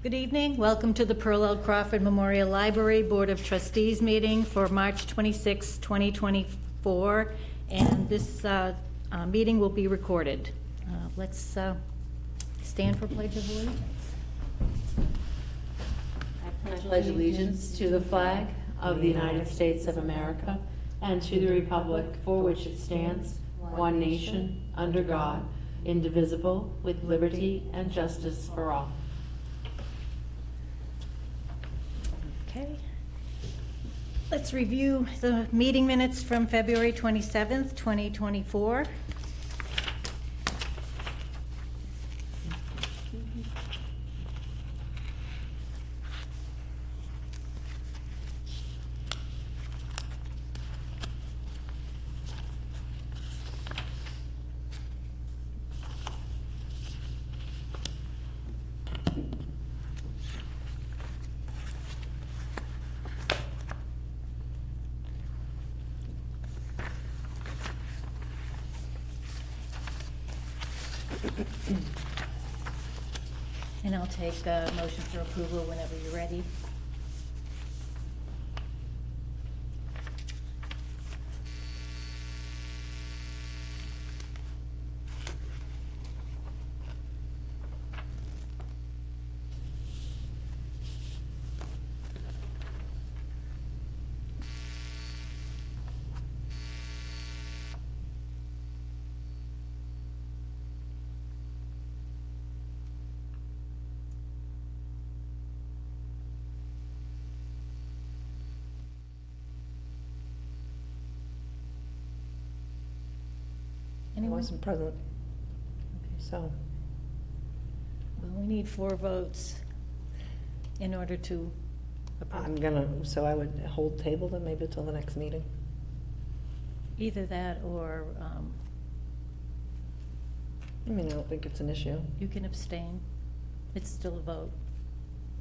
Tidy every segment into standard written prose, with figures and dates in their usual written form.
Good evening. Welcome to the Pearl L. Crawford Memorial Library Board of Trustees meeting for March 26, 2024. And this meeting will be recorded. Let's stand for Pledge of Allegiance. I pledge allegiance to the flag of the United States of America and to the republic for which it stands, one nation, under God, indivisible, with liberty and justice for all. Okay. Let's review the meeting minutes from February 27th, 2024. And I'll take a motion for approval whenever you're ready. I wasn't present, so. Well, we need 4 votes in order to approve. So I would hold table then maybe till the next meeting. Either that or I mean, I don't think it's an issue. you can abstain. It's still a vote.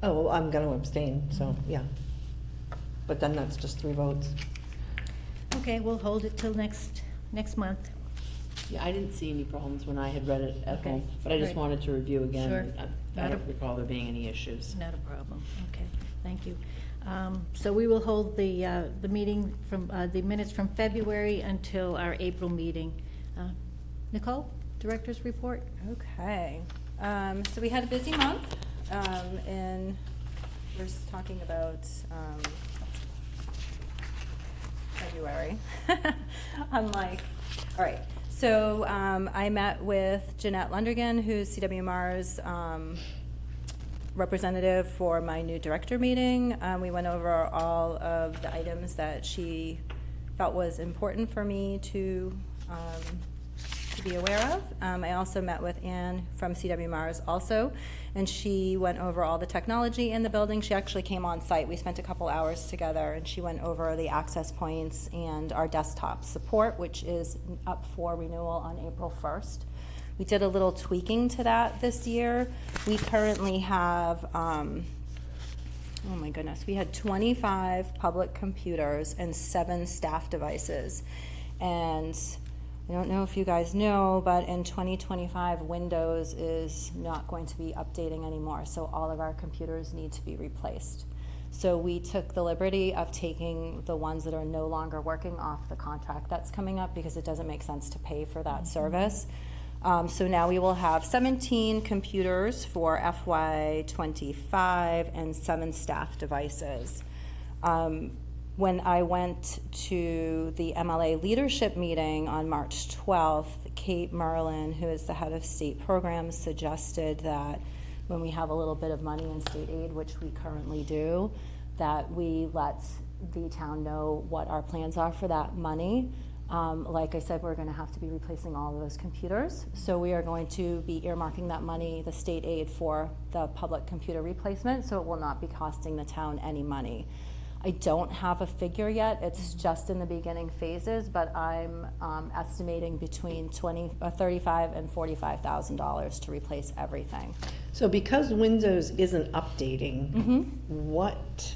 Oh, well, I'm gonna abstain, so, yeah. But then that's just 3 votes. Okay, we'll hold it till next month. Yeah, I didn't see any problems when I had read it at Okay. home, but I just Right. wanted to review again. Sure. I don't recall there being any issues. Not a problem. Okay, thank you. So we will hold the meeting from, the minutes from February until our April meeting. Nicole, Director's Report? Okay, so we had a busy month, and we're talking about February. I'm like, all right. So I met with Jeanette Lundergan, who's CWMR's representative for my new director meeting. We went over all of the items that she felt was important for me to be aware of. I also met with Anne from CWMRs also, and she went over all the technology in the building. She actually came on site. We spent a couple hours together, and she went over the access points and our desktop support, which is up for renewal on April 1st. We did a little tweaking to that this year. We currently have, oh my goodness, we had 25 public computers and 7 staff devices. And I don't know if you guys know, but in 2025, Windows is not going to be updating anymore, so all of our computers need to be replaced. So we took the liberty of taking the ones that are no longer working off the contract that's coming up because it doesn't make sense to pay for that service. So now we will have 17 computers for FY25 and 7 staff devices. When I went to the MLA leadership meeting on March 12th, Kate Merlin, who is the head of state programs, suggested that when we have a little bit of money in state aid, which we currently do, that we let the town know what our plans are for that money. Like I said, we're going to have to be replacing all of those computers. So we are going to be earmarking that money, the state aid, for the public computer replacement, so it will not be costing the town any money. I don't have a figure yet. It's just in the beginning phases, but I'm estimating between $35,000 and $45,000 to replace everything. So because Windows isn't updating, what?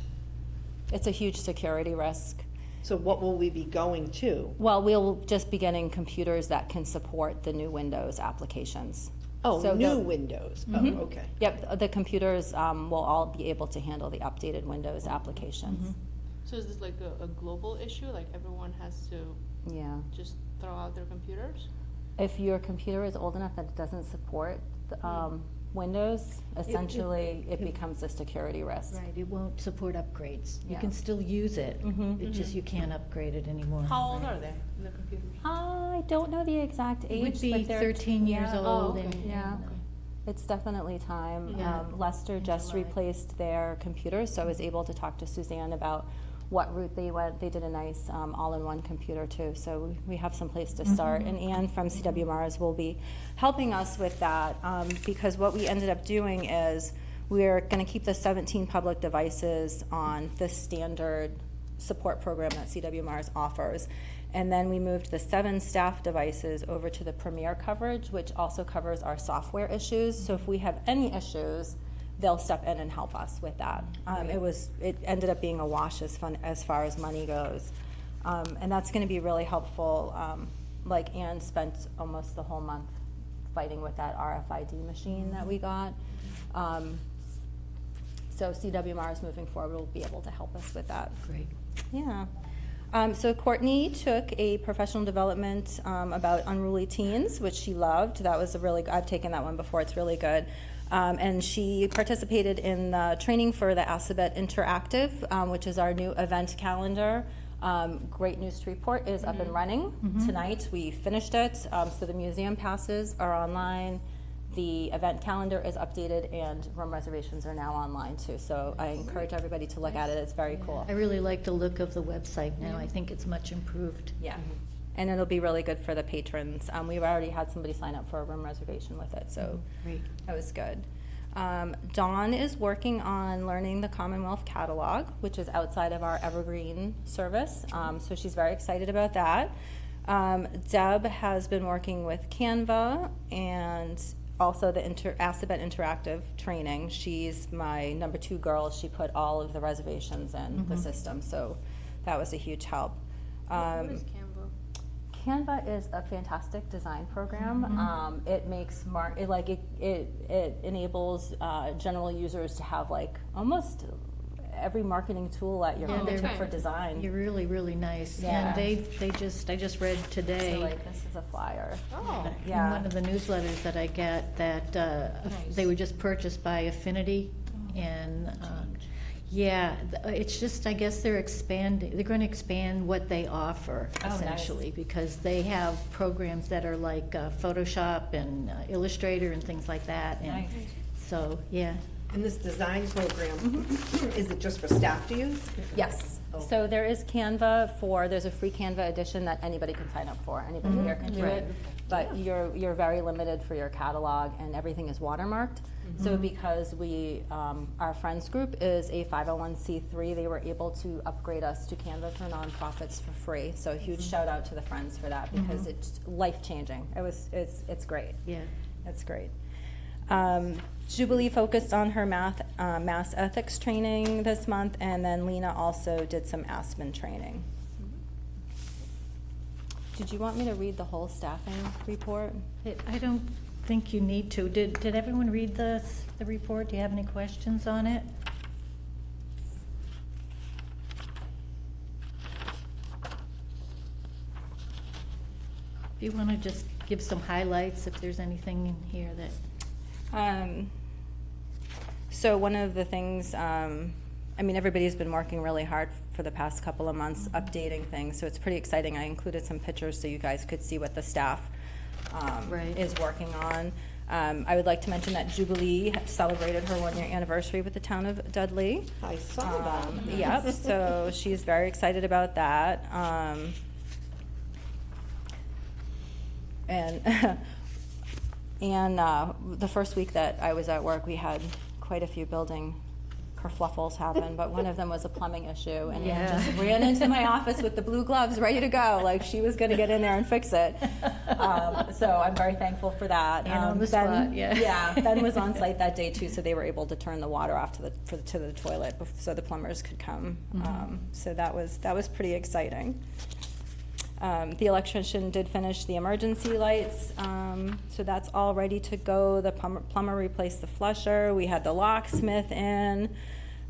It's a huge security risk. So what will we be going to? Well, we'll just be getting computers that can support the new Windows applications. Oh, So new the- windows. Mhm. Oh, okay. Yep, the computers will all be able to handle the updated Windows applications. So is this like a global issue? Like everyone has to Yeah. just throw out their computers? If your computer is old enough that it doesn't support the, Windows, essentially it becomes a security risk. Right, it won't support upgrades. You Yeah. can still use it, Mhm. it's just you can't upgrade it anymore. How old are they, the computers? I don't know the exact It age, would be but they're 13 years yeah. old. Oh, okay. and- Yeah. and, It's definitely time. Yeah. Lester In just July. replaced their computers, so I was able to talk to Suzanne about what route they went. They did a nice all-in-one computer too, so we have some place to start. And Anne from CW Mars will be helping us with that, because what we ended up doing is we're going to keep the 17 public devices on the standard support program that CW Mars offers. And then we moved the 7 staff devices over to the Premier coverage, which also covers our software issues. So if we have any issues, they'll step in and help us with that. It ended up being a wash as far as money goes. And that's gonna be really helpful. Like Ann spent almost the whole month fighting with that RFID machine that we got. So CW Mars moving forward will be able to help us with that. Great. Yeah. So Courtney took a professional development about unruly teens, which she loved. That was I've taken that one before, it's really good. And she participated in the training for the Assabet Interactive, which is our new event calendar. Great news to report is up and running. Tonight we finished it, so the museum passes are online. The event calendar is updated and room reservations are now online too. So I encourage everybody to look at it, it's very cool. I really like the look of the website now, I think it's much improved. Yeah, and it'll be really good for the patrons. We've already had somebody sign up for a room reservation with it, so Great. that was good. Dawn is working on learning the Commonwealth Catalog, which is outside of our Evergreen service, so she's very excited about that. Deb has been working with Canva and also the Assabet Interactive training. She's my number 2 girl. She put all of the reservations in the system, so that was a huge help. What is Canva? Canva is a fantastic design program. It makes it enables general users to have like almost every marketing tool at your Yeah, they're- fingertip for design. You're really, really nice. Yeah. And I just read today. So like this is a flyer. Oh, In Yeah. one of the newsletters that I get, that they were just purchased by Affinity, and, it's just, I guess they're gonna expand what they offer, Oh, nice. essentially, because they have programs that are like Photoshop and Illustrator and things like that, and Nice. so, yeah. And this design program, is it just for staff to use? Yes. Oh. So there is there's a free Canva edition that anybody can sign up for. Anybody here can do Right. it. But you're very limited for your catalog and everything is watermarked. So because our friends group is a 501c3, they were able to upgrade us to Canva for nonprofits for free. So a huge shout out to the friends for that because it's life changing. It's great. Yeah. That's great. Jubilee focused on her mass ethics training this month, and then Lena also did some Aspen training. Did you want me to read the whole staffing report? I don't think you need to. Did everyone read the report? Do you have any questions on it? If you want to just give some highlights, if there's anything in here that, So one of the things, everybody's been working really hard for the past couple of months updating things, so it's pretty exciting. I included some pictures so you guys could see what the staff Right. is working on. I would like to mention that Jubilee celebrated her 1-year anniversary with the town of Dudley. I saw that. Yep, so she's very excited about that. And the first week that I was at work, we had quite a few building kerfluffles happen, but one of them was a plumbing issue, and Ann Yeah. just ran into my office with the blue gloves ready to go, like she was gonna get in there and fix it. So I'm very thankful for that. And on the Ben- spot, yeah. Yeah, Ben was on site that day too, so they were able to turn the water off to the toilet so the plumbers could come. So that was pretty exciting. The electrician did finish the emergency lights, so that's all ready to go. The plumber replaced the flusher. We had the locksmith in.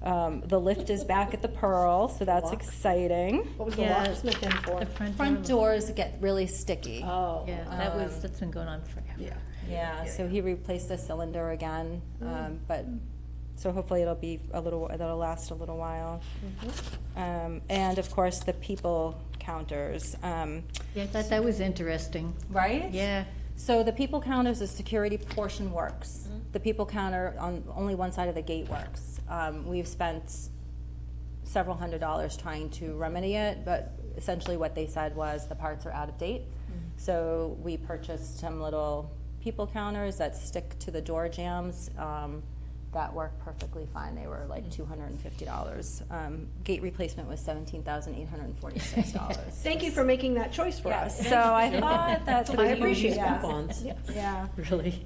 The lift is back at the Pearl, so that's exciting. What was the Yeah. locksmith in for? The front Front door. doors get really sticky. Oh. Yeah, that's been going on forever. Yeah, so he replaced the cylinder again, but, so hopefully that'll last a little while. And of course, the people counters. Yeah, that was interesting. Right? Yeah. So the people counters, the security portion works. The people counter on only one side of the gate works. We've spent several $100s trying to remedy it, but essentially what they said was the parts are out of date. So we purchased some little people counters that stick to the door jambs, that work perfectly fine. They were like $250. Gate replacement was $17,846. Thank you for making that choice for us. So I thought that's. I appreciate yes. coupons. Yeah. Really?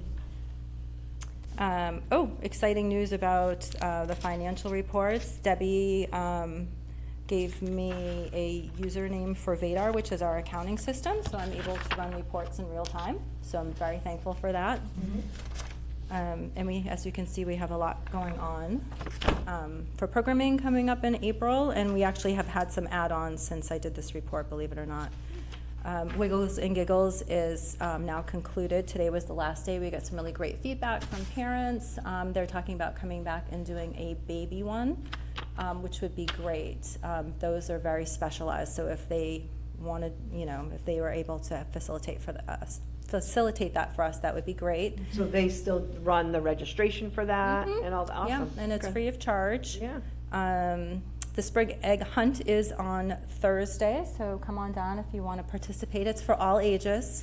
Exciting news about the financial reports. Debbie gave me a username for Vadar, which is our accounting system, so I'm able to run reports in real time. So I'm very thankful for that. And we, as you can see, we have a lot going on for programming coming up in April, and we actually have had some add-ons since I did this report, believe it or not. Wiggles and Giggles is now concluded. Today was the last day. We got some really great feedback from parents. They're talking about coming back and doing a baby one, which would be great. Those are very specialized, so if they wanted, if they were able to facilitate that for us, that would be great. So they still run the registration for that and all that? Awesome. Yeah, and it's Okay. free of charge. Yeah. The spring egg hunt is on Thursday, so come on down if you want to participate. It's for all ages,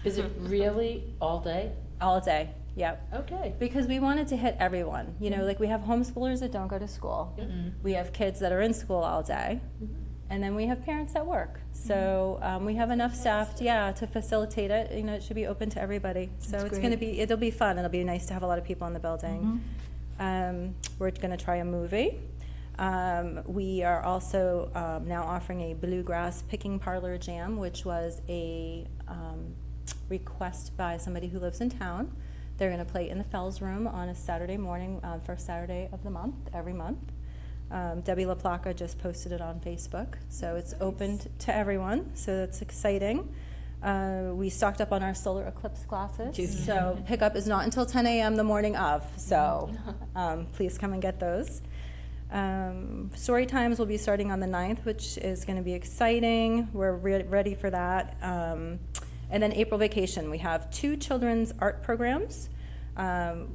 Is it really all day? all day. Yep. Okay. Because we wanted to hit everyone. Like we have homeschoolers that don't go to school. We have kids that are in school all day. And then we have parents that work. So we have enough staff, to facilitate it. It should be open to everybody. So That's it'll be fun. It'll be nice to have a lot of people in the building. We're going to try a movie. We are also now offering a bluegrass picking parlor jam, which was a request by somebody who lives in town. They're going to play in the Fells Room on a Saturday morning, first Saturday of the month, every month. Debbie LaPlaca just posted it on Facebook, so it's open to everyone, so that's exciting. We stocked up on our solar eclipse glasses, so pickup is not until 10 a.m. the morning of, so please come and get those. Story times will be starting on the 9th, which is going to be exciting. We're ready for that. And then April vacation, we have 2 children's art programs.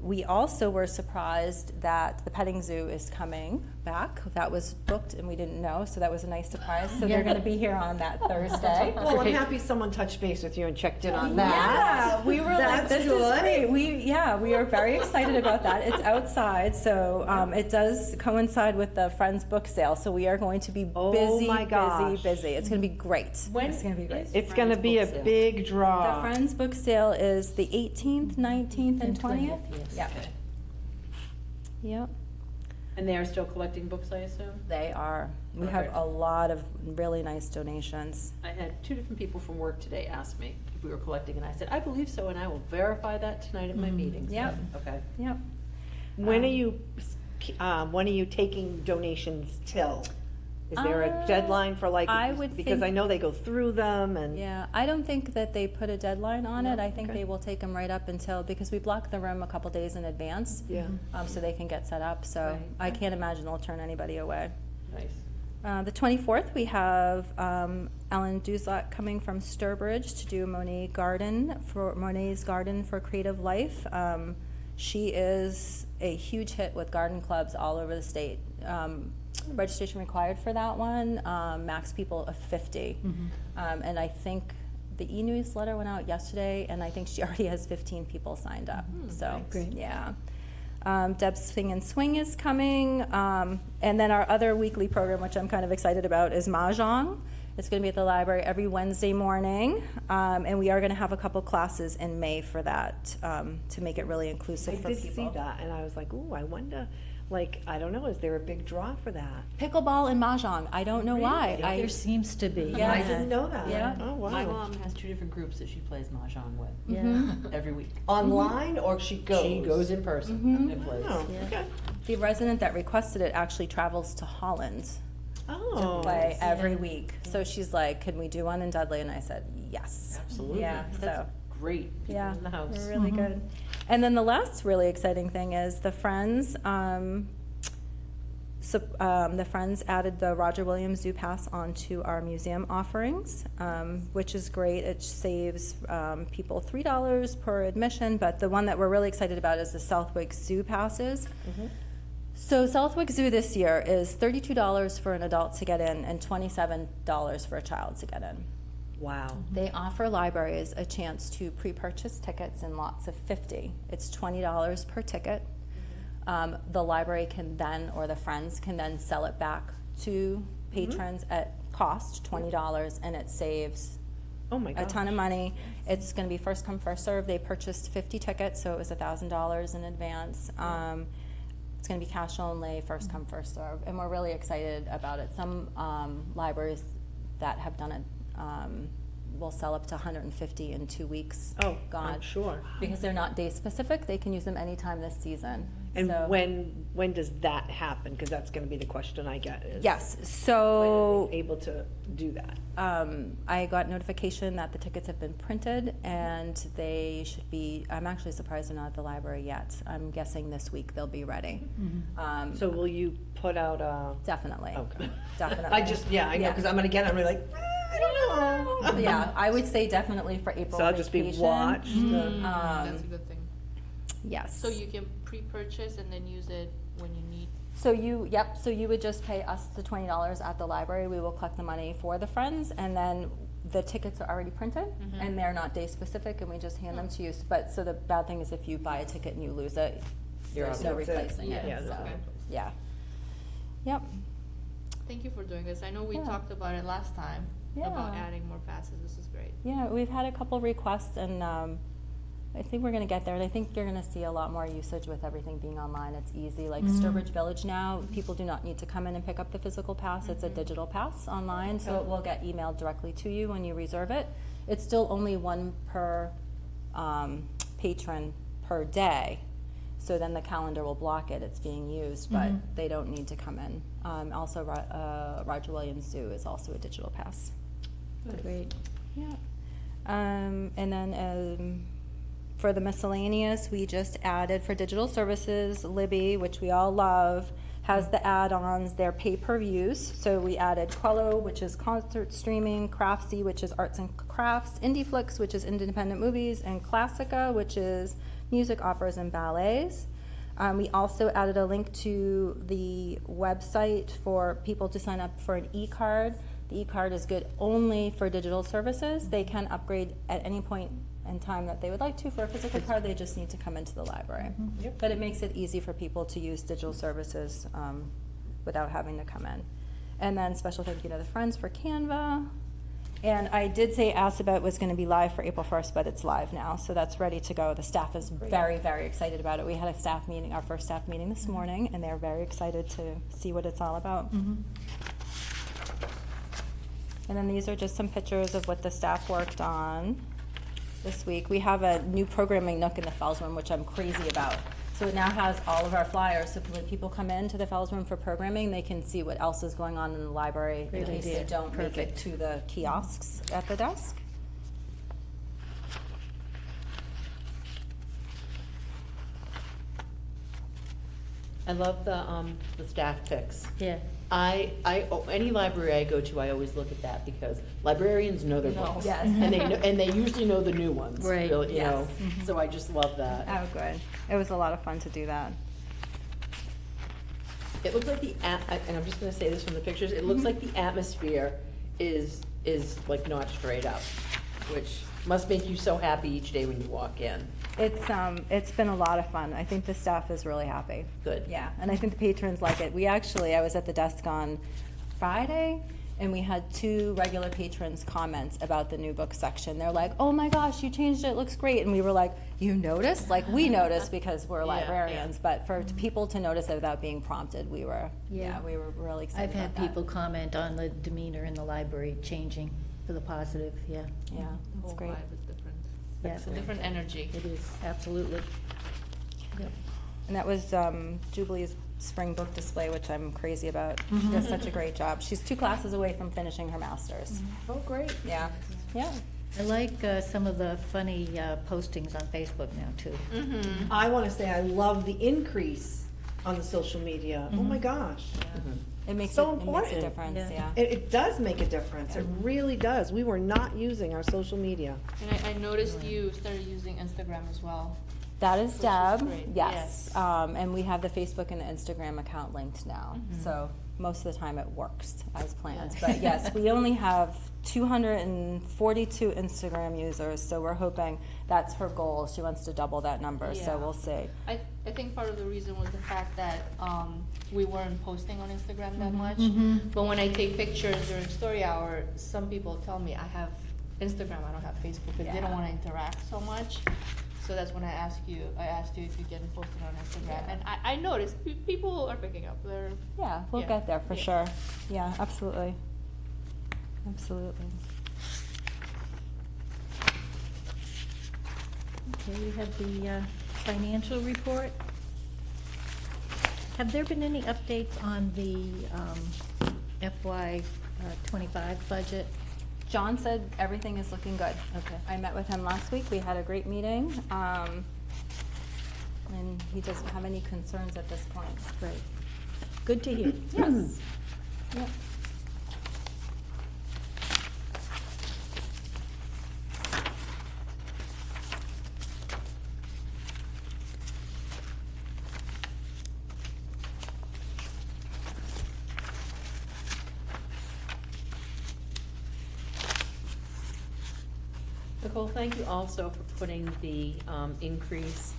We also were surprised that the petting zoo is coming back. That was booked and we didn't know, so that was a nice surprise. So they're going to be here on that Thursday. Well, I'm happy someone touched base with you and checked in on that. Yeah, we were like, That's this good. is great. We are very excited about that. It's outside, so it does coincide with the Friends book sale. So we are going to be busy, my gosh. busy. It's going to be great. When it's going to be great. It's going to be a big The draw. Friends book sale is the 18th, 19th, and 20th. Yeah. Okay. Yep. And they are still collecting books, I assume? They are. We have Perfect. a lot of really nice donations. I had 2 different people from work today ask me if we were collecting, and I said, I believe so, and I will verify that tonight at my meeting. So, Yep. Okay. Yep. When are you taking donations till? Is there a deadline for I would because think- I know they go through them and. Yeah, I don't think that they put a deadline on it. No? I think Okay. they will take them right up until, because we block the room a couple days in advance. Yeah. So they can get set up, so Right. I can't imagine they'll turn anybody away. Nice. The 24th, we have Ellen Duzlak coming from Sturbridge to do Monet's Garden for Creative Life. She is a huge hit with garden clubs all over the state. Registration required for that one, max people of 50. And I think the e-newsletter went out yesterday, and I think she already has 15 people signed up. So, Great. yeah. Deb's Sing and Swing is coming. And then our other weekly program, which I'm kind of excited about, is Mahjong. It's going to be at the library every Wednesday morning. And we are going to have a couple classes in May for that, to make it really I inclusive for did people. see that and I was like, ooh, I wonder like, I don't know, is there a big draw for that? Pickleball and mahjong, I don't know why. There seems to be. Yeah. I didn't know that. Yeah. Oh, wow. My mom has 2 different groups that she plays mahjong with Yeah. every week. Online or she goes? She goes in person and plays. Oh, Yeah. okay. The resident that requested it actually travels to Holland Oh. to play every week. So she's like, can we do one in Dudley? And I said, yes. Absolutely. Yeah, That's so, great. People yeah, in the house. we're really good. And then the last really exciting thing is the Friends, the Friends added the Roger Williams Zoo Pass onto our museum offerings, which is great. It saves people $3 per admission, but the one that we're really excited about is the Southwick Zoo Passes. So Southwick Zoo this year is $32 for an adult to get in and $27 for a child to get in. Wow. They offer libraries a chance to pre-purchase tickets in lots of 50. It's $20 per ticket. The library can then, or the Friends can then sell it back to patrons at cost, $20, and it saves Oh, my a gosh. ton of money. It's gonna be first come, first serve. They purchased 50 tickets, so it was $1,000 in advance. It's gonna be cash only, first come, first serve, and we're really excited about it. Some libraries that have done it will sell up to 150 in 2 weeks. Oh, gone. I'm sure. Because they're not day specific, they can use them anytime this season. And So- when does that happen? Because that's gonna be the question I get is. Yes, When are so, they able to do that? I got notification that the tickets have been printed and they should be, I'm actually surprised they're not at the library yet. I'm guessing this week they'll be ready. So will you put out a? Definitely, Okay. definitely. I just, yeah, I know, Yeah. because I'm gonna get it, I'm really like, I don't know. Yeah, I would say definitely for April So I'll just be vacation. watched. That's a good thing. Yes. So you can pre-purchase and then use it when you need. So you would just pay us the $20 at the library. We will collect the money for the Friends, and then the tickets are already printed, and they're not day specific, and we just hand them to you. But, so the bad thing is if you buy a ticket and you lose it, there's no That's it. replacing it. Yeah, So, that's okay. yeah. Yep. Thank you for doing this. I know we Yeah. talked about it last time, about Yeah. adding more passes. This is great. Yeah, we've had a couple requests, and I think we're gonna get there, and I think you're gonna see a lot more usage with everything being online. It's easy, like Sturbridge Village now, people do not need to come in and pick up the physical pass, it's a digital pass online, so it will get emailed directly to you when you reserve it. It's still only one per patron per day, so then the calendar will block it, it's being used, but they don't need to come in. Also, Roger Williams Zoo is also a digital pass. Great. Yeah. And then for the miscellaneous, we just added for digital services, Libby, which we all love, has the add-ons, they're pay-per-views. So we added Quello, which is concert streaming, Craftsy, which is arts and crafts, IndieFlix, which is independent movies, and Classica, which is music, operas, and ballets. We also added a link to the website for people to sign up for an e-card. The e-card is good only for digital services. They can upgrade at any point in time that they would like to. For a physical card, they just need to come into the library. But it makes it easy for people to use digital services without having to come in. And then special thank you to the Friends for Canva. And I did say Assabet was going to be live for April 1st, but it's live now, so that's ready to go. The staff is very, very excited about it. We had a staff meeting, our first staff meeting this morning, and they're very excited to see what it's all about. And then these are just some pictures of what the staff worked on this week. We have a new programming nook in the Fells Room, which I'm crazy about. So it now has all of our flyers, so when people come into the Fells Room for programming, they can see what else is going on in the library in Great case idea. they don't make it to the kiosks at the desk. I love the staff picks. Yeah. Any library I go to, I always look at that because librarians know their books. Yes. And they usually know the new ones. Right. Really, you know, Yes. so I just love that. Oh, good. It was a lot of fun to do that. It looks like and I'm just gonna say this from the pictures, it looks like the atmosphere is like not straight up, which must make you so happy each day when you walk in. It's been a lot of fun. I think the staff is really happy. Good. Yeah, and I think the patrons like it. I was at the desk on Friday, And we had 2 regular patrons comment about the new book section. They're like, "Oh my gosh, you changed it, it looks great." And we were like, "You noticed?" Like, we noticed because we're Yeah, librarians, but for people to notice it without being prompted, we were Yeah. really excited I've had about that. people comment on the demeanor in the library changing for the positive, yeah. Yeah, The that's whole great. vibe is different. Yeah. It's a different energy. It is, absolutely. Yep. And that was Jubilee's spring book display, which I'm crazy about. She does such a great job. She's 2 classes away from finishing her master's. Oh, great. Yeah, yeah. I like some of the funny postings on Facebook now, too. I want to say I love the increase on the social media. Oh, my gosh. It makes So it makes a important. difference. Yeah. Yeah. It does make a difference. It really does. We were not using our social media. And I noticed you started using Instagram as well. That is Which is Deb. great, Yes. yes. And we have the Facebook and the Instagram account linked now. So most of the time it works as planned. Yeah. But yes, we only have 242 Instagram users, so we're hoping that's her goal. She wants to double that number, so Yeah. we'll see. I think part of the reason was the fact that we weren't posting on Instagram that much. But when I take pictures during story hour, some people tell me I have Instagram, I don't have Facebook, because they don't Yeah. want to interact so much. So that's when I asked you if you get posted on Instagram, Yeah. and I noticed people are picking up. They're Yeah, we'll Yeah. get there for Yeah. sure. Yeah, absolutely. Absolutely. Okay, we have the financial report. Have there been any updates on the FY '25 budget? John said everything is looking good. Okay. I met with him last week. We had a great meeting. And he doesn't have any concerns at this point. Great. Good to hear. Yes. Yep. Nicole, thank you also for putting the increase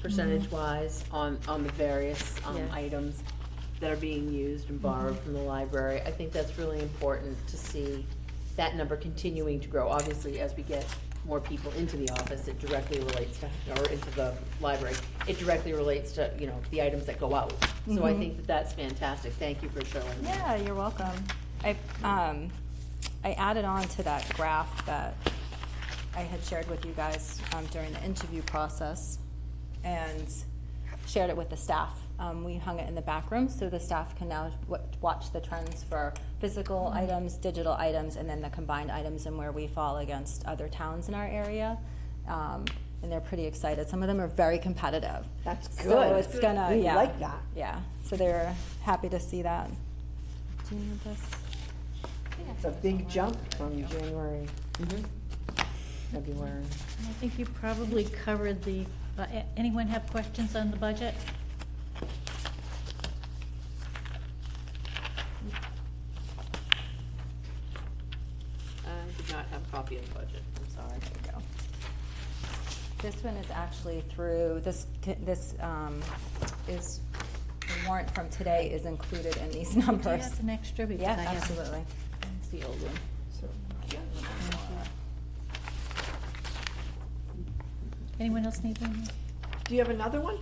percentage-wise on the various Yeah. items that are being used and borrowed from the library. I think that's really important to see that number continuing to grow. Obviously, as we get more people into the office, it directly relates to, or into the library, it directly relates to, you know, the items that go out. So I think that that's fantastic. Thank you for showing that. Yeah, you're welcome. I added on to that graph that I had shared with you guys during the interview process and shared it with the staff. We hung it in the back room so the staff can now watch the trends for physical items, digital items, and then the combined items and where we fall against other towns in our area. And they're pretty excited. Some of them are very competitive. That's So good. it's gonna, We yeah. like that. Yeah, so they're happy to see that. Do you need this? It's a big jump from January, February. And I think you probably covered the, anyone have questions on the budget? I did not have a copy of the budget, I'm sorry. There we go. This one is actually through, this is, the warrant from today is included in these Do you numbers. have an extra? Because Yeah, I have- absolutely. It's the old one. Anyone else need one? Do you have another one?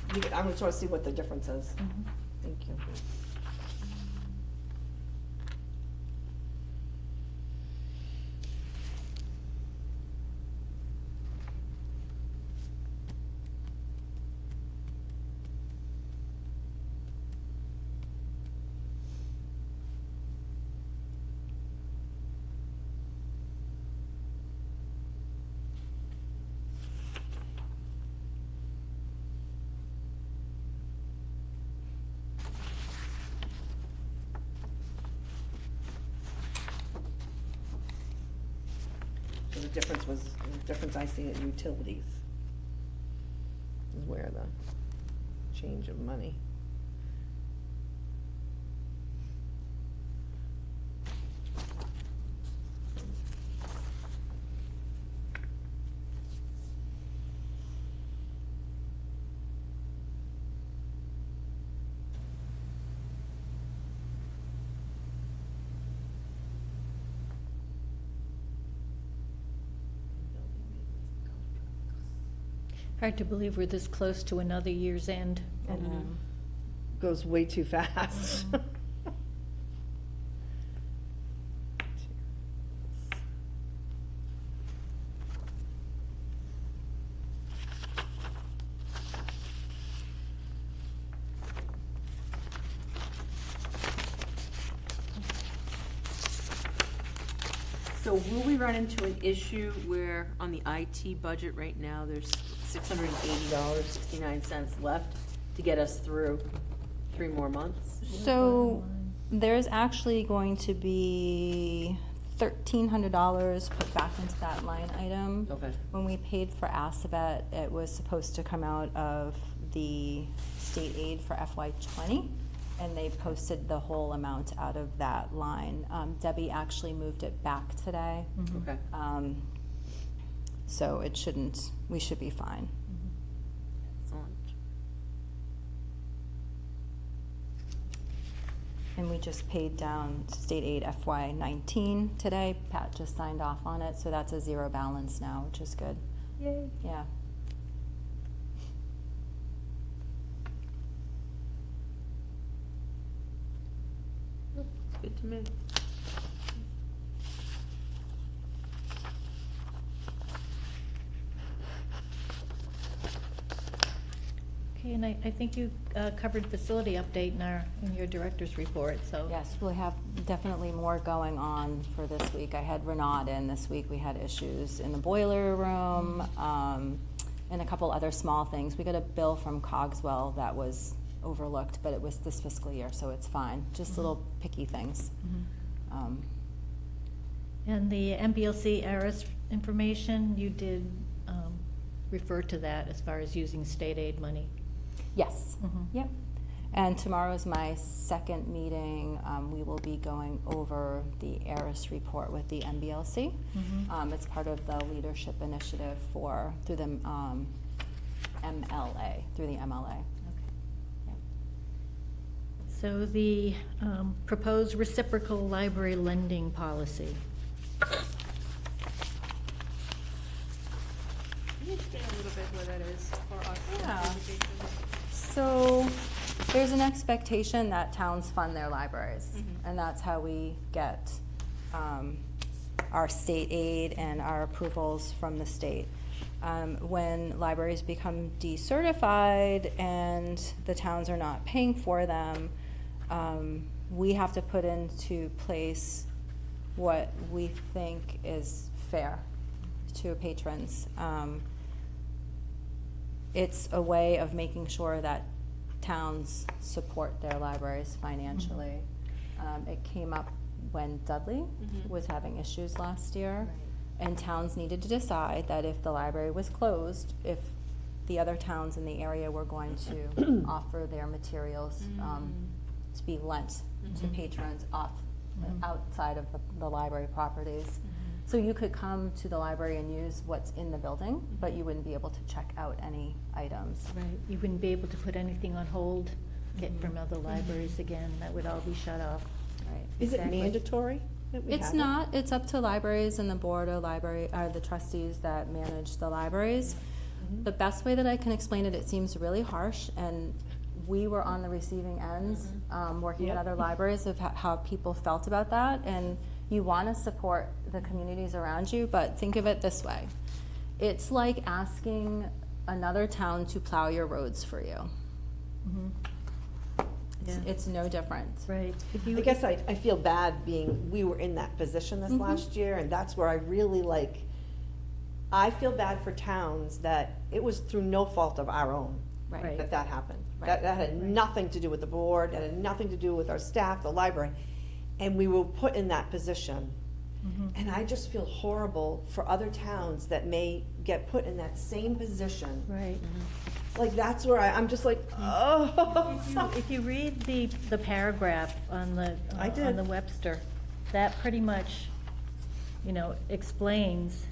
I'm gonna sort of see what the difference is. Mhm. Thank you. So the difference I see at utilities is where the change of money. Hard to believe we're this close to another year's end. And goes way too fast. So will we run into an issue where on the IT budget right now, there's $680.69 left to get us through 3 more months? So there's actually going to be $1,300 put back into that line item. Okay. When we paid for Assabet, it was supposed to come out of the state aid for FY '20, and they posted the whole amount out of that line. Debbie actually moved it back today, Okay. so it shouldn't, we should be fine. Excellent. And we just paid down state aid FY '19 today. Pat just signed off on it, so that's a 0 balance now, which is good. Yay. Yeah. Good to me. Okay, and I think you covered facility update in your director's report, so. Yes, we'll have definitely more going on for this week. I had Renaud in this week. We had issues in the boiler room, and a couple other small things. We got a bill from Cogswell that was overlooked, but it was this fiscal year, so it's fine. Just little picky things. And the MBLC ARIS information, you did refer to that as far as using state aid money. Yes, Mhm. yep. And tomorrow's my second meeting. We will be going over the ARIS report with the MBLC. It's part of the leadership initiative through the MLA, Yep. So the proposed reciprocal library lending policy. Can you explain a little bit what that is for us? Yeah. So there's an expectation that towns fund their libraries, and that's how we get our state aid and our approvals from the state. When libraries become decertified and the towns are not paying for them, we have to put into place what we think is fair to patrons. It's a way of making sure that towns support their libraries financially. It came up when Dudley was having issues last year, and towns needed to decide that if the library was closed, if the other towns in the area were going to offer their materials to be lent to patrons outside of the library properties. So you could come to the library and use what's in the building, but you wouldn't be able to check out any items. Right. You wouldn't be able to put anything on hold, get from other libraries again. That would all be shut off. Right. Is it Exactly. mandatory that we It's have it? not, it's up to libraries and the board of library, or the trustees that manage the libraries. The best way that I can explain it, it seems really harsh, and we were on the receiving ends, working at Yep. other libraries of how people felt about that, and you wanna support the communities around you, but think of it this way. It's like asking another town to plow your roads for you. Yeah. It's no different. Right. If I you, guess I feel bad we were in that position this last year, and that's where I really I feel bad for towns that it was through no fault of our own Right. that happened. Right. That had nothing to do with the board, that had nothing to do with our staff, the library, and we were put in that position. And I just feel horrible for other towns that may get put in that same position. right. Like, that's where I'm just like, oh. If you read the paragraph on the, I did. on the Webster, that pretty much, explains,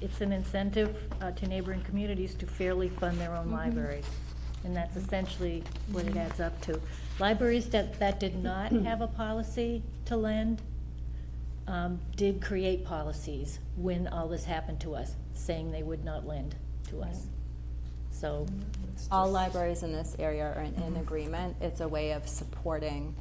it's an incentive to neighboring communities to fairly fund their own libraries. And that's essentially what it adds up to. Libraries that did not have a policy to lend, did create policies when all this happened to us, saying they would not lend to us. So, All libraries in this area are in agreement. It's a way of supporting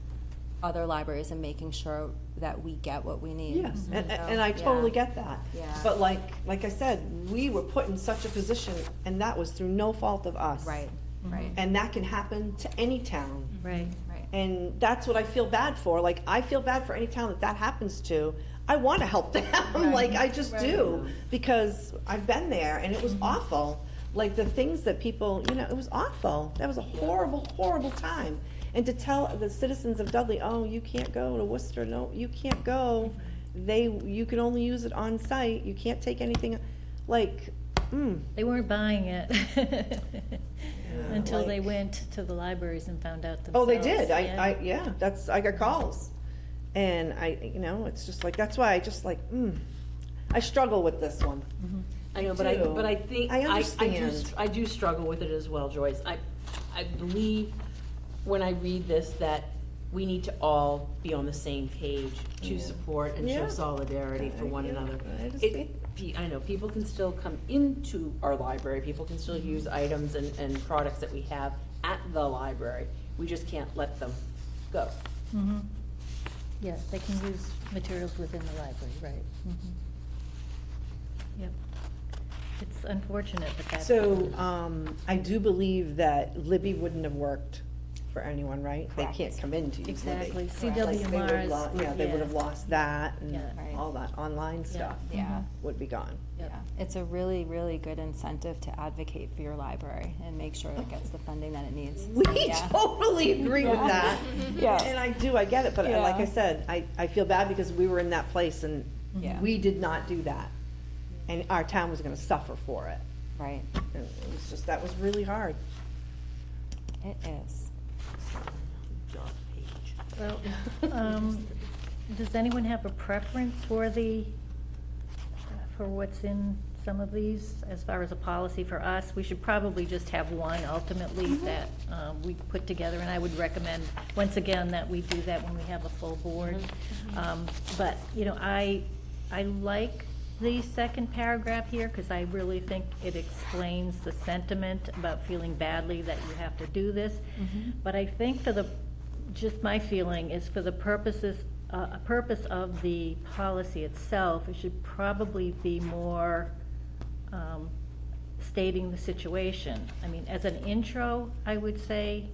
other libraries and making sure that we get what we need. Yes, and So, I totally yeah. get that. Yeah. But like I said, we were put in such a position, and that was through no fault of us. Right, right, And that can happen to any town. right. right. And that's what I feel bad for. Like, I feel bad for any town that happens to. I want to help them, like, I just do. Because I've been there, and it was awful. Like, the things that people, it was awful. That was a horrible, horrible time. And to tell the citizens of Dudley, oh, you can't go to Worcester, no, you can't go. You can only use it on site, you can't take anything, like, They weren't buying it until they like- went to the libraries and found out Oh, themselves. they did, Yeah. I got calls. And it's just like, that's why I just like, I struggle with this one. I know, too. but I think, I I understand. I do struggle with it as well, Joyce. I believe when I read this that we need to all be on the same page to support and show Yeah. solidarity for one Yeah, another. I understand. I know, people can still come into our library, people can still use items and products that we have at the library. We just can't let them go. Mhm. Yes, they can use materials within the library, right. Mhm. Yep. It's unfortunate, but that's. So, I do believe that Libby wouldn't have worked for anyone, right? They Correct. can't come in to use Exactly. Libby. CW Like, they would Mars lo- would- Yeah, they would yeah. have lost that, and Yeah. Right. all that online stuff Yeah, would be gone. Yep. yeah. It's a really, really good incentive to advocate for your library and make sure it gets the funding that it needs. So, We yeah. totally agree with Yeah. that. Yeah. And I get it, but like I Yeah. said, I feel bad because we were in that place and Yeah. we did not do that. And our town was gonna suffer for it. Right, And it was just, that was really hard. it is. Job page. Well, does anyone have a preference for what's in some of these as far as a policy for us? We should probably just have one ultimately that we put together, and I would recommend, once again, that we do that when we have a full board. But, I like the second paragraph here, because I really think it explains the sentiment about feeling badly that you have to do this. But I think just my feeling is for the purpose of the policy itself, it should probably be more stating the situation. I mean, as an intro, I would say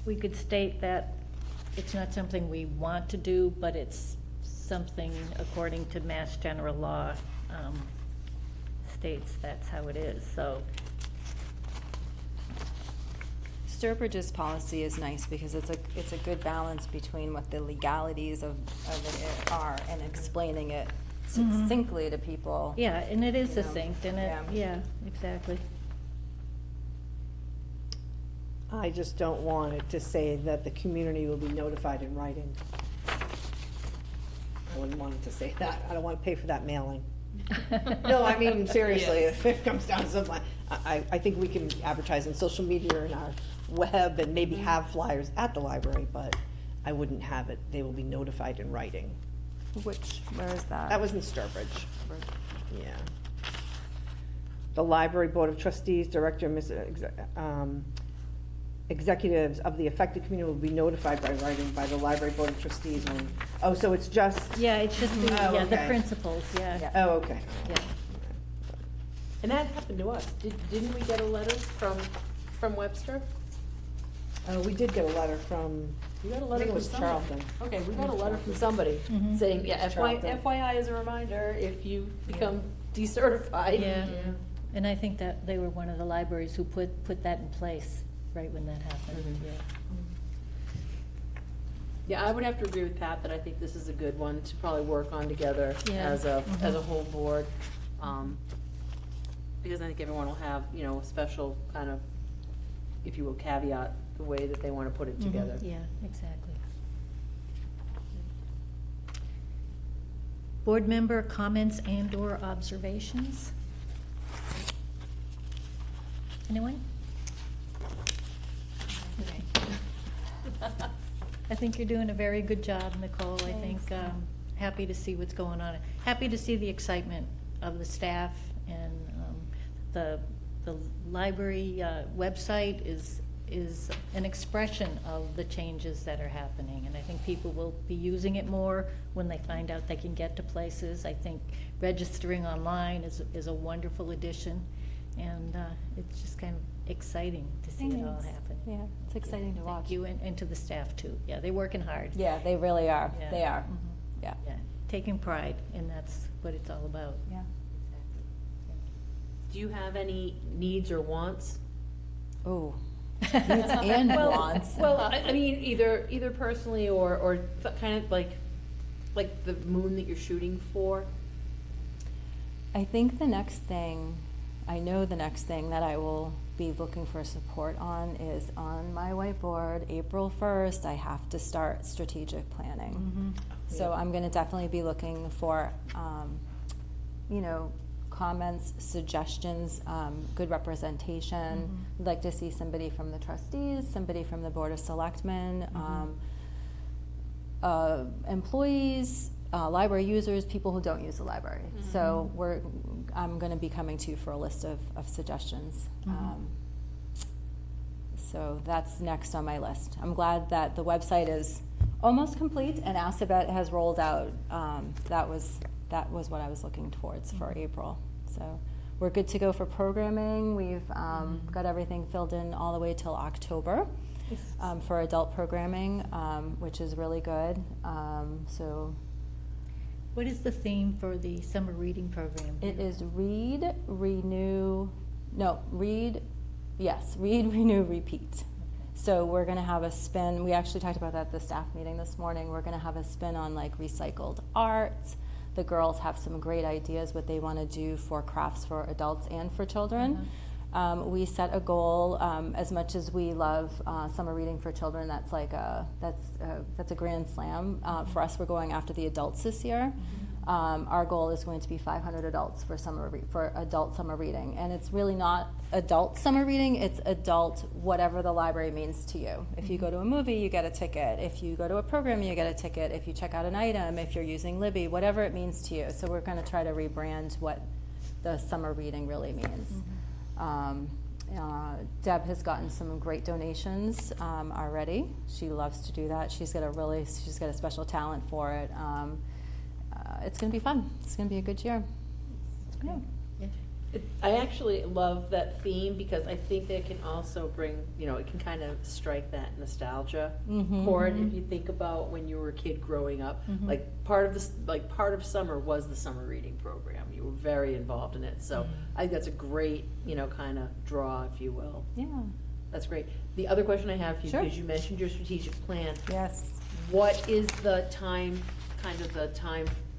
we could state that it's not something we want to do, but it's something according to Mass General Law, states that's how it is, so. Sturbridge's policy is nice because it's a good balance between what the legalities of it are and explaining it succinctly to people. Yeah, and it is You know, succinct, and yeah, exactly. I just don't want it to say that the community will be notified in writing. I wouldn't want it to say that. I don't want to pay for that mailing. No, I mean, seriously, if it comes down to something, I think we can advertise on social media and our web and maybe have flyers at the library, but I wouldn't have it, they will be notified in writing. Where is that? That was in Sturbridge. Yeah. The library board of trustees, director, executives of the affected community will be notified by writing by the library board of trustees on, so it's just, Yeah, it should be, Oh, yeah, the okay. principles, yeah. Yeah. oh, okay. Yeah. And that happened to us. Didn't we get a letter from Webster? We did get a letter from, We got a I letter think it from was somebody. Charlton. Okay, we got a letter from somebody Mhm. saying, yeah, Charlton. FYI as a reminder, if you become decertified. Yeah, and I think that they were one of the libraries who put that in place, right when that happened, Mhm. yeah. Yeah, I would have to agree with Pat that I think this is a good one to probably work on together Yeah. as a Mhm. whole board. Because I think everyone will have, a special kind of, if you will, caveat the way that they want to put it Mhm. together. Yeah, exactly. Board member comments and/or observations? Anyone? I think you're doing a very good job, Nicole. I think, happy to see what's going on. Happy to see the excitement of the staff, and the library website is an expression of the changes that are happening, and I think people will be using it more when they find out they can get to places. I think registering online is a wonderful addition, and it's just kind of exciting to see it all Thanks. happen. Yeah, it's exciting to watch. Thank you, and to the staff too. Yeah, they're working hard. Yeah, they really are. Yeah. They are. Mhm. Yeah. Yeah, taking pride, and that's what it's all about. Yeah. Do you have any needs or wants? Oh, needs and wants. Well, I mean, either personally or kind of like the moon that you're shooting for. I think the next thing that I will be looking for support on is on my whiteboard, April 1st, I have to start strategic planning. So I'm gonna definitely be looking for, comments, suggestions, good representation. I'd like to see somebody from the trustees, somebody from the Board of Selectmen, employees, library users, people who don't use the library. So I'm gonna be coming to you for a list of suggestions. So that's next on my list. I'm glad that the website is almost complete and Assabet has rolled out. That was what I was looking towards for April. So we're good to go for programming. We've got everything filled in all the way till October for adult programming, which is really good. So What is the theme for the summer reading program? it is read, renew, repeat. So we're gonna have a spin, we actually talked about that at the staff meeting this morning, we're gonna have a spin on like recycled art. The girls have some great ideas what they wanna do for crafts for adults and for children. We set a goal, as much as we love summer reading for children, that's a grand slam. For us, we're going after the adults this year. Our goal is going to be 500 adults for adult summer reading, and it's really not adult summer reading, it's adult whatever the library means to you. If you go to a movie, you get a ticket. If you go to a program, you get a ticket. If you check out an item, if you're using Libby, whatever it means to you. So we're going to try to rebrand what the summer reading really means. Deb has gotten some great donations already. She loves to do that. She's got a special talent for it. It's going to be fun. It's going to be a good year. Yeah. I actually love that theme because I think that it can also bring, it can kind of strike that nostalgia chord. If you think about when you were a kid growing up, like part of summer was the summer reading program. You were very involved in it. So I think that's a great, kind of draw, if you will. Yeah. That's great. The other question I have for you, Sure. because you mentioned your strategic plan. Yes. What is the time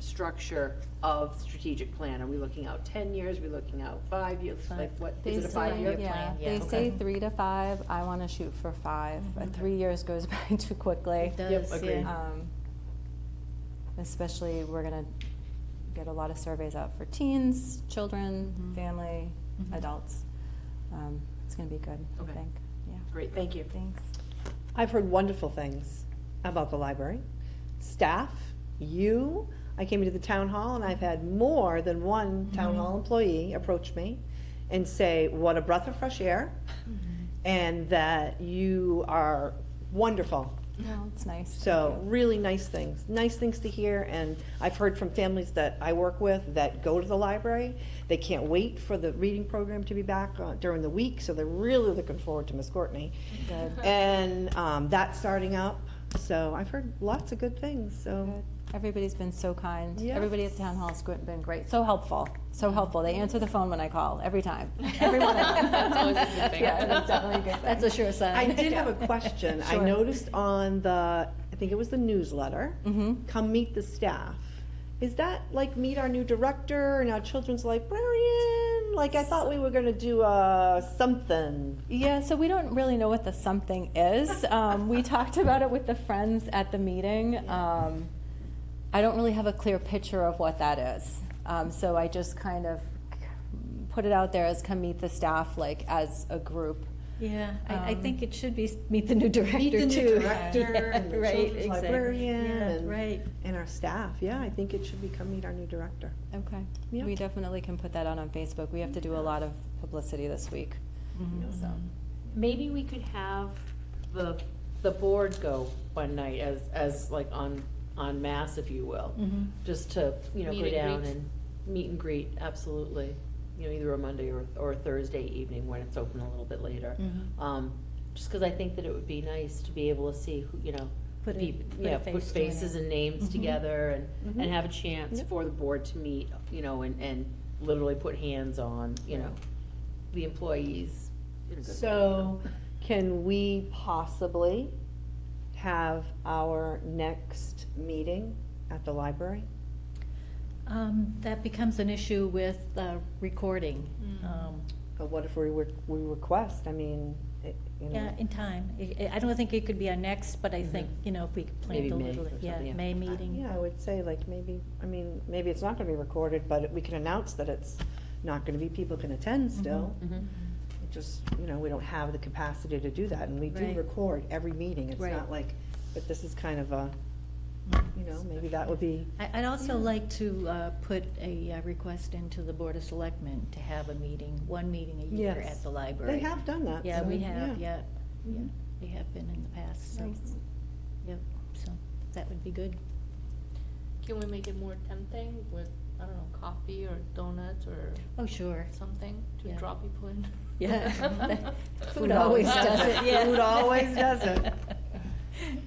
structure of strategic plan? Are we looking out 10 years? Are we looking out 5 years? Like what, is it a 5-year plan? They Okay. say 3 to 5. I want to shoot for 5. 3 years goes by too quickly. It does, Yep, agreed. yeah. Especially, we're going to get a lot of surveys out for teens, children, family, adults. It's going to be good, Okay. I think. Yeah. Great, thank you. Thanks. I've heard wonderful things about the library. Staff, you, I came into the town hall and I've had more than one town hall employee approach me and say, what a breath of fresh air, and that you are wonderful. No, it's nice. So really nice things to hear, and I've heard from families that I work with that go to the library. They can't wait for the reading program to be back during the week, so they're really looking forward to Miss Courtney. Good. And that's starting up, so I've heard lots of good things, so. Good. Everybody's been so kind. Yes. Everybody at the town hall's been great. So helpful. So helpful. They answer the phone when I call every time. Every one of them. That's always a good thing. Yeah, that's definitely a good thing. That's a sure sign. I did have a question. I Sure. noticed on the, I think it was the newsletter, come meet the staff. Is that like meet our new director and our children's librarian? Like I thought we were gonna do something. Yeah, so we don't really know what the something is. We talked about it with the friends at the meeting. I don't really have a clear picture of what that is. So I just kind of put it out there as come meet the staff like as a group. Yeah, I think it should be meet the new director too. Meet the new director Yeah, and the right, children's exactly. librarian Yeah, and- right. And our staff, yeah, I think it should become meet our new director. Okay. Yeah. We definitely can put that out on Facebook. We have to do a lot of publicity this week, Mhm. so. Maybe we could have the board go one night as like on mass, if you will. Mhm. Just to, you know, Meet go and down greet. and meet and greet, absolutely. You know, either a Monday or a Thursday evening when it's open a little bit later. Mhm. Just because I think that it would be nice to be able to see, who you know, Put a- peop- put a yeah, face put to a faces name. and names Mhm. together Mhm. and have a chance Yep. for the board to meet, you know, and literally put hands on, you know, the employees. in a good way, So, can we possibly have our next meeting at the library? That becomes an issue with recording. But what if we request, I mean, you know. Yeah, in time. I don't think it could be our next, but I think, you know, if we Maybe planned a May little, or yeah, something, yeah. May meeting. Yeah, I would say like maybe, I mean, maybe it's not gonna be recorded, but we can announce that it's not gonna be, people can attend still. Mhm. It just, you know, we don't have the capacity to do that, and we do Right. record every meeting, it's Right. not like, but this is kind of a, you know, maybe that would be, I'd also like to put a request into the Board of Selectmen to have a meeting, one meeting a year Yes. at the library. they have done that. Yeah, so, we have, yeah, yeah, Mhm. they have been in the past, so, Nice. yep, so that would be good. Can we make it more tempting with, I don't know, coffee or donuts or Oh, sure. something to Yeah. draw people in? Yeah. Food always does it, yeah. Food always does it.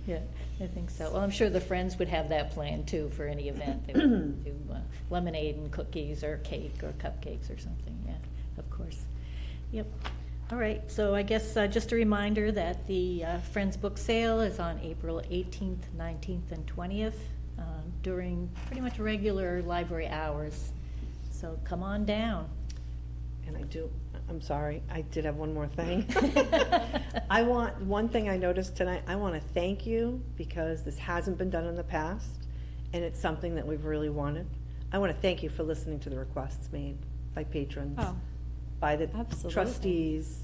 Yeah, I think so. Well, I'm sure the Friends would have that plan too for any event. They would do lemonade and cookies or cake or cupcakes or something, yeah, of course. Yep. All right, so I guess just a reminder that the Friends Book Sale is on April 18th, 19th, and 20th during pretty much regular library hours. So come on down. And I'm sorry, I did have one more thing. One thing I noticed tonight, I want to thank you because this hasn't been done in the past and it's something that we've really wanted. I want to thank you for listening to the requests made by patrons, Oh, by the absolutely. trustees.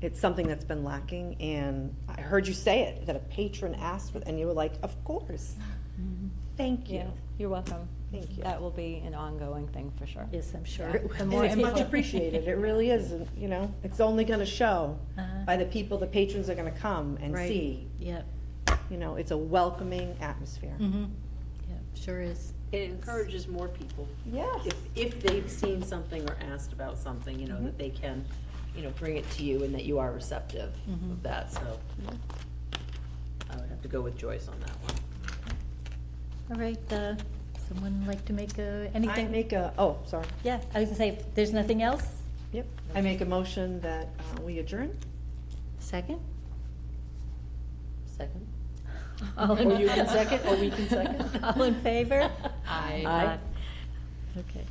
It's something that's been lacking, and I heard you say it, that a patron asked for, and you were like, of course. Thank you. Yeah, you're welcome. Thank you. That will be an ongoing thing for sure. Yes, I'm sure. Yeah. it will. The And more it's much people- appreciated, it really is, and, you know, it's only gonna show Uh-huh. by the people, the patrons are gonna come and Right. see, Yep. you know, it's a welcoming atmosphere. Mm-hmm. Yep, sure is. It encourages more people. Yes. If they've seen something or asked about something, you know, that they can, you know, bring it to you and that you are receptive Mhm. of that, so. I would have to go with Joyce on that one. All right, someone like to make I anything? make sorry, Yeah, I was gonna say, if there's nothing else, yep, I make a motion that we adjourn. second? Second? All in- Or you can second, or we can second. All in favor? Aye. Aye. Okay.